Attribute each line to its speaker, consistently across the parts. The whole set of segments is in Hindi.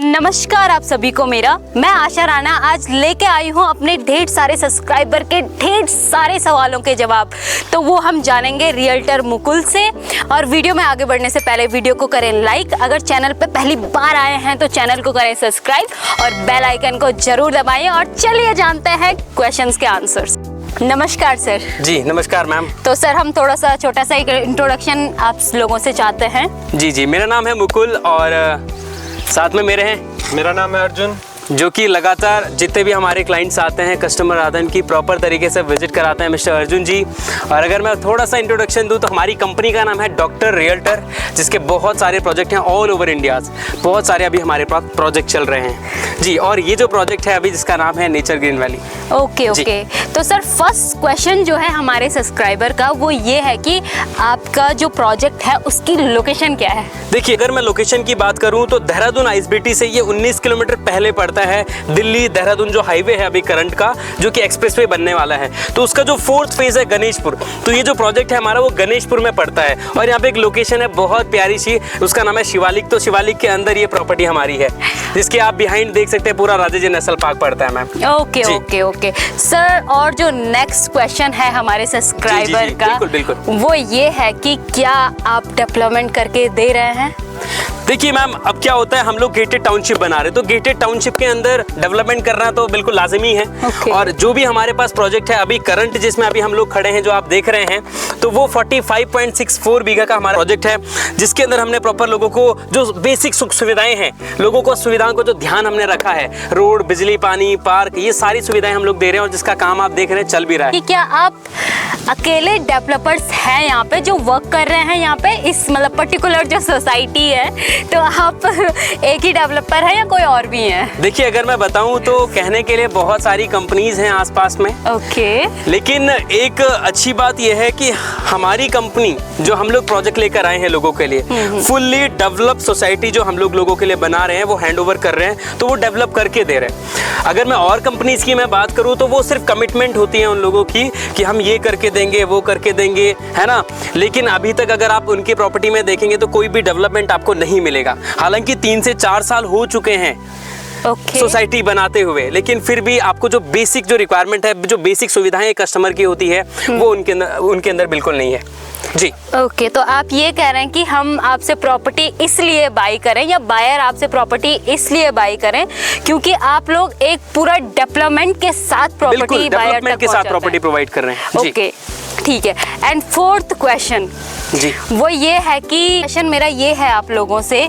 Speaker 1: नमस्कार आप सभी को मेरा, मैं आशा राणा आज लेके आई हूँ अपने ढेर सारे सब्सक्राइबर के ढेर सारे सवालों के जवाब। तो वो हम जानेंगे रियल्टर मुकुल से। और वीडियो में आगे बढ़ने से पहले वीडियो को करें लाइक, अगर चैनल पे पहली बार आए हैं तो चैनल को करें सब्सक्राइब और बेल आइकन को जरूर दबाएं। और चलिए जानते हैं क्वेश्चंस के आंसर्स। नमस्कार सर।
Speaker 2: जी नमस्कार मैम।
Speaker 1: तो सर हम थोड़ा सा छोटा सा एक इंट्रोडक्शन आप लोगों से चाहते हैं।
Speaker 2: जी मेरा नाम है मुकुल और साथ में मेरे हैं,
Speaker 3: मेरा नाम है अर्जुन,
Speaker 2: जो कि लगातार जितने भी हमारे क्लाइंट्स आते हैं, कस्टमर आते हैं, इनकी प्रॉपर तरीके से विजिट कराते हैं मिस्टर अर्जुन जी। और अगर मैं थोड़ा सा इंट्रोडक्शन दूं तो हमारी कंपनी का नाम है डॉक्टर रियल्टर, जिसके बहुत सारे प्रोजेक्ट हैं ऑल ओवर इंडिया। बहुत सारे अभी हमारे पास प्रोजेक्ट चल रहे हैं जी। और ये जो प्रोजेक्ट है अभी जिसका नाम है नेचर ग्रीन वैली।
Speaker 1: ओके। तो सर फर्स्ट क्वेश्चन जो है हमारे सब्सक्राइबर का वो ये है कि आपका जो प्रोजेक्ट है उसकी लोकेशन क्या है?
Speaker 2: देखिए, अगर मैं लोकेशन की बात करूं तो देहरादून आईएसबीटी से ये 19 किलोमीटर पहले पड़ता है। दिल्ली देहरादून जो हाईवे है अभी करंट का, जो कि एक्सप्रेसवे बनने वाला है, तो उसका जो 4th फेज है गणेशपुर। तो ये जो प्रोजेक्ट है हमारा वो गणेशपुर में पड़ता है। और यहाँ पे एक लोकेशन है बहुत प्यारी सी, उसका नाम है शिवालिक। तो शिवालिक के अंदर ये प्रॉपर्टी हमारी है, जिसके आप बिहाइंड देख सकते हैं पूरा राजाजी नेशनल पार्क पड़ता है मैम।
Speaker 1: Okay sir. और जो नेक्स्ट क्वेश्चन है हमारे सब्सक्राइबर का,
Speaker 2: बिल्कुल।
Speaker 1: वो ये है कि क्या आप डेवलपमेंट करके दे रहे हैं?
Speaker 2: देखिए मैम, अब क्या होता है, हम लोग गेटेड टाउनशिप बना रहे हैं, तो गेटेड टाउनशिप के अंदर डेवलपमेंट करना तो बिल्कुल लाजमी है। और जो भी हमारे पास प्रोजेक्ट है अभी करंट जिसमें अभी हम लोग खड़े हैं, जो आप देख रहे हैं, तो वो 45.64 बीघा का हमारा प्रोजेक्ट है, जिसके अंदर हमने प्रॉपर लोगों को जो बेसिक सुख सुविधाएं हैं, लोगों को सुविधाओं को जो ध्यान हमने रखा है, रोड, बिजली, पानी, पार्क, ये सारी सुविधाएं हम लोग दे रहे हैं। और जिसका काम आप देख रहे हैं चल भी रहा है।
Speaker 1: क्या आप अकेले डेवलपर्स हैं यहाँ पे जो वर्क कर रहे हैं यहाँ पे, इस मतलब पर्टिकुलर जो सोसाइटी है, तो आप एक ही डेवलपर है या कोई और भी है?
Speaker 2: देखिए, अगर मैं बताऊं तो कहने के लिए बहुत सारी कंपनीज हैं आसपास में। लेकिन एक अच्छी बात यह है कि हमारी कंपनी जो हम लोग प्रोजेक्ट लेकर आए हैं लोगों के लिए, फुल्ली डेवलप सोसाइटी जो हम लोग लोगों के लिए बना रहे हैं, वो हैंड ओवर कर रहे हैं, तो वो डेवलप करके दे रहे हैं। अगर मैं और कंपनीज की मैं बात करूं तो वो सिर्फ कमिटमेंट होती है उन लोगों की कि हम ये करके देंगे, वो करके देंगे, है ना। लेकिन अभी तक अगर आप उनकी प्रॉपर्टी में देखेंगे तो कोई भी डेवलपमेंट आपको नहीं मिलेगा। हालांकि 3 से 4 साल हो चुके हैं सोसाइटी बनाते हुए, लेकिन फिर भी आपको जो बेसिक जो रिक्वायरमेंट है, जो बेसिक सुविधाएं कस्टमर की होती है, वो उनके अंदर बिल्कुल नहीं है जी।
Speaker 1: ओके, तो आप ये कह रहे हैं कि हम आपसे प्रॉपर्टी इसलिए बाई करें, या बायर आपसे प्रॉपर्टी इसलिए बाई करें क्योंकि आप लोग एक पूरा डेवलपमेंट के साथ प्रॉपर्टी बायर
Speaker 2: के साथ प्रॉपर्टी प्रोवाइड कर रहे हैं।
Speaker 1: ओके, ठीक है। एंड फोर्थ क्वेश्चन
Speaker 2: जी,
Speaker 1: वो ये है कि क्वेश्चन मेरा ये है आप लोगों से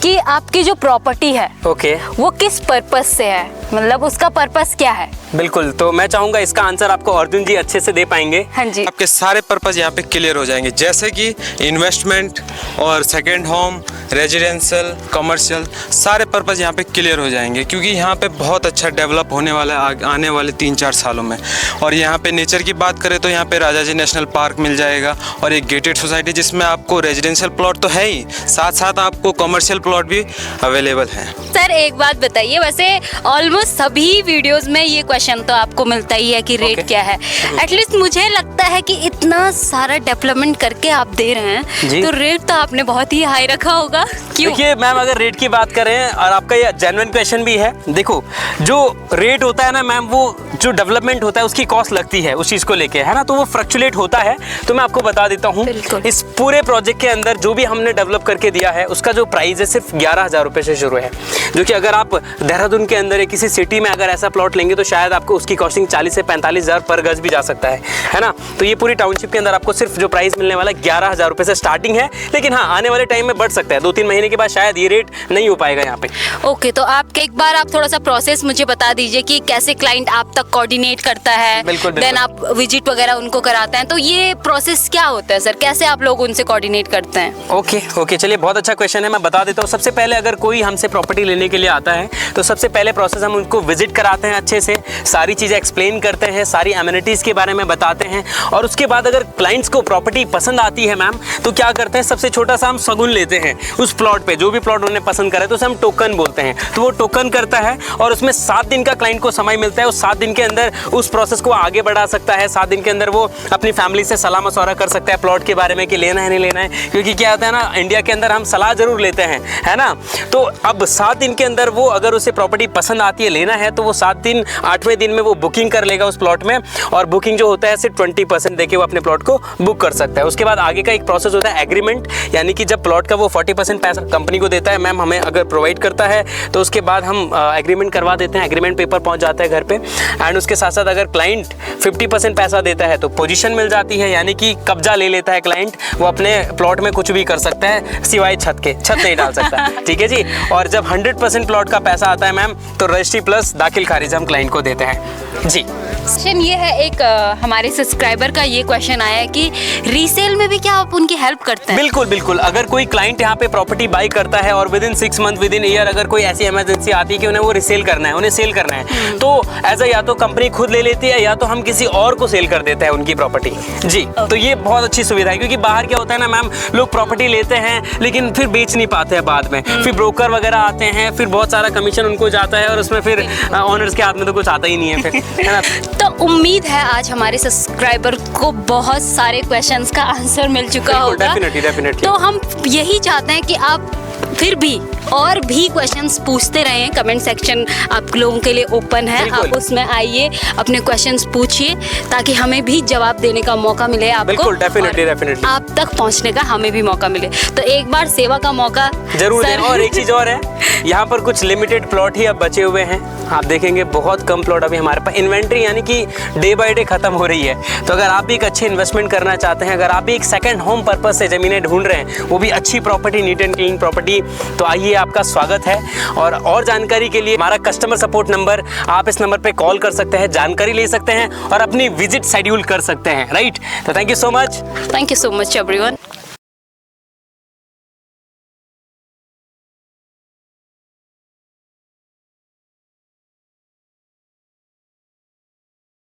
Speaker 1: कि आपकी जो प्रॉपर्टी है वो किस पर्पस से है, मतलब उसका पर्पस क्या है?
Speaker 2: बिल्कुल, तो मैं चाहूंगा इसका आंसर आपको अर्जुन जी अच्छे से दे पाएंगे।
Speaker 1: हाँ जी।
Speaker 3: आपके सारे पर्पस यहाँ पे क्लियर हो जाएंगे, जैसे कि इन्वेस्टमेंट और सेकंड होम, रेजिडेंशियल, कमर्शियल, सारे पर्पस यहाँ पे क्लियर हो जाएंगे। क्योंकि यहाँ पे बहुत अच्छा डेवलप होने वाला है आने वाले 3-4 सालों में। और यहाँ पे नेचर की बात करें तो यहाँ पे राजाजी नेशनल पार्क मिल जाएगा, और एक गेटेड सोसाइटी जिसमें आपको रेजिडेंशियल प्लॉट तो है ही, साथ साथ आपको कमर्शियल प्लॉट भी अवेलेबल है।
Speaker 1: सर एक बात बताइए, वैसे ऑलमोस्ट सभी वीडियोस में ये क्वेश्चन तो आपको मिलता ही है कि रेट क्या है। एटलीस्ट मुझे लगता है कि इतना सारा डेवलपमेंट करके आप दे रहे हैं तो रेट तो आपने बहुत ही हाई रखा होगा। क्यों?
Speaker 2: देखिए मैम, अगर रेट की बात करें, और आपका ये जेन्युइन क्वेश्चन भी है, देखो जो रेट होता है ना मैम, वो जो डेवलपमेंट होता है उसकी कॉस्ट लगती है उस चीज़ को लेके, है ना, तो वो फ्लक्चुएट होता है। तो मैं आपको बता देता हूँ, इस पूरे प्रोजेक्ट के अंदर जो भी हमने डेवलप करके दिया है उसका जो प्राइस है सिर्फ 11,000 रुपये से शुरू है। जो कि अगर आप देहरादून के अंदर किसी सिटी में अगर ऐसा प्लॉट लेंगे तो शायद आपको उसकी कॉस्टिंग 40 से 45,000 पर गज भी जा सकता है ना। तो ये पूरी टाउनशिप के अंदर आपको सिर्फ जो प्राइस मिलने वाला 11,000 रुपये से स्टार्टिंग है। लेकिन हाँ, आने वाले टाइम में बढ़ सकता है, 2-3 महीने के बाद शायद ये रेट नहीं हो पाएगा यहाँ पे।
Speaker 1: ओके, तो आप एक बार आप थोड़ा सा प्रोसेस मुझे बता दीजिए कि कैसे क्लाइंट आप तक कोऑर्डिनेट करता है।
Speaker 2: बिल्कुल।
Speaker 1: देन आप विजिट वगैरह उनको कराते हैं, तो ये प्रोसेस क्या होता है सर, कैसे आप लोग उनसे कोऑर्डिनेट करते हैं?
Speaker 2: ओके, चलिए, बहुत अच्छा क्वेश्चन है, मैं बता देता हूँ। सबसे पहले अगर कोई हमसे प्रॉपर्टी लेने के लिए आता है तो सबसे पहले प्रोसेस हम उनको विजिट कराते हैं, अच्छे से सारी चीज़ें एक्सप्लेन करते हैं, सारी एमिनिटीज़ के बारे में बताते हैं, और उसके बाद अगर क्लाइंट्स को प्रॉपर्टी पसंद आती है मैम, तो क्या करते हैं, सबसे छोटा सा हम शगुन लेते हैं उस प्लॉट पे, जो भी प्लॉट उन्होंने पसंद करा है तो उसे हम टोकन बोलते हैं। तो वो टोकन करता है और उसमें 7 दिन का क्लाइंट को समय मिलता है। उस 7 दिन के अंदर उस प्रोसेस को आगे बढ़ा सकता है। 7 दिन के अंदर वो अपनी फैमिली से सलाह मशवरा कर सकता है प्लॉट के बारे में कि लेना है नहीं लेना है, क्योंकि क्या होता है ना, इंडिया के अंदर हम सलाह जरूर लेते हैं, है ना। तो अब 7 दिन के अंदर वो अगर उसे प्रॉपर्टी पसंद आती है, लेना है, तो वो 7 दिन 8वें दिन में वो बुकिंग कर लेगा उस प्लॉट में, और बुकिंग जो होता है सिर्फ 20% देके वो अपने प्लॉट को बुक कर सकता है। उसके बाद आगे का एक प्रोसेस होता है एग्रीमेंट, यानी कि जब प्लॉट का वो 40% पैसा कंपनी को देता है, मैम हमें अगर प्रोवाइड करता है तो उसके बाद हम एग्रीमेंट करवा देते हैं, एग्रीमेंट पेपर पहुंच जाता है घर पे। एंड उसके साथ साथ अगर क्लाइंट 50% पैसा देता है तो पोजीशन मिल जाती है, यानी कि कब्जा ले लेता है क्लाइंट, वो अपने प्लॉट में कुछ भी कर सकता है सिवाय छत के, छत नहीं डाल सकता। ठीक है जी। और जब 100% प्लॉट का पैसा आता है मैम, तो रजिस्ट्री प्लस दाखिल खारिज हम क्लाइंट को देते हैं जी।
Speaker 1: क्वेश्चन ये है, एक हमारे सब्सक्राइबर का ये क्वेश्चन आया है कि रीसेल में भी क्या आप उनकी हेल्प करते हैं?
Speaker 2: बिल्कुल बिल्कुल। अगर कोई क्लाइंट यहाँ पे प्रॉपर्टी बाई करता है और with in 6 month, with in year अगर कोई ऐसी इमरजेंसी आती है कि उन्हें वो रिसेल करना है, उन्हें सेल करना है, तो ऐसा या तो कंपनी खुद ले लेती है या तो हम किसी और को सेल कर देते हैं उनकी प्रॉपर्टी जी। तो ये बहुत अच्छी सुविधा है, क्योंकि बाहर क्या होता है ना मैम, लोग प्रॉपर्टी लेते हैं लेकिन फिर बेच नहीं पाते हैं बाद में, फिर ब्रोकर वगैरह आते हैं, फिर बहुत सारा कमीशन उनको जाता है और उसमें फिर ओनर्स के हाथ में तो कुछ आता ही नहीं है फिर, है ना।
Speaker 1: तो उम्मीद है आज हमारे सब्सक्राइबर को बहुत सारे क्वेश्चंस का आंसर मिल चुका होगा।
Speaker 2: डेफिनेटली।
Speaker 1: तो हम यही चाहते हैं कि आप फिर भी और भी क्वेश्चंस पूछते रहें। कमेंट सेक्शन आप लोगों के लिए ओपन है, आप उसमें आइए, अपने क्वेश्चंस पूछिए, ताकि हमें भी जवाब देने का मौका मिले आपको।
Speaker 2: बिल्कुल, डेफिनेटली।
Speaker 1: आप तक पहुंचने का हमें भी मौका मिले। तो एक बार सेवा का मौका
Speaker 2: जरूर दें। और एक चीज और है, यहाँ पर कुछ लिमिटेड प्लॉट ही अब बचे हुए हैं। आप देखेंगे बहुत कम प्लॉट अभी हमारे पास, इन्वेंट्री यानी कि डे बाय डे खत्म हो रही है। तो अगर आप भी एक अच्छे इन्वेस्टमेंट करना चाहते हैं, अगर आप भी एक सेकंड होम पर्पस से ज़मीनें ढूंढ रहे हैं, वो भी अच्छी property, neat and clean property, तो आइए, आपका स्वागत है। और जानकारी के लिए हमारा कस्टमर सपोर्ट नंबर, आप इस नंबर पे कॉल कर सकते हैं, जानकारी ले सकते हैं और अपनी विजिट शेड्यूल कर सकते हैं, राइट। तो thank you so much
Speaker 1: everyone.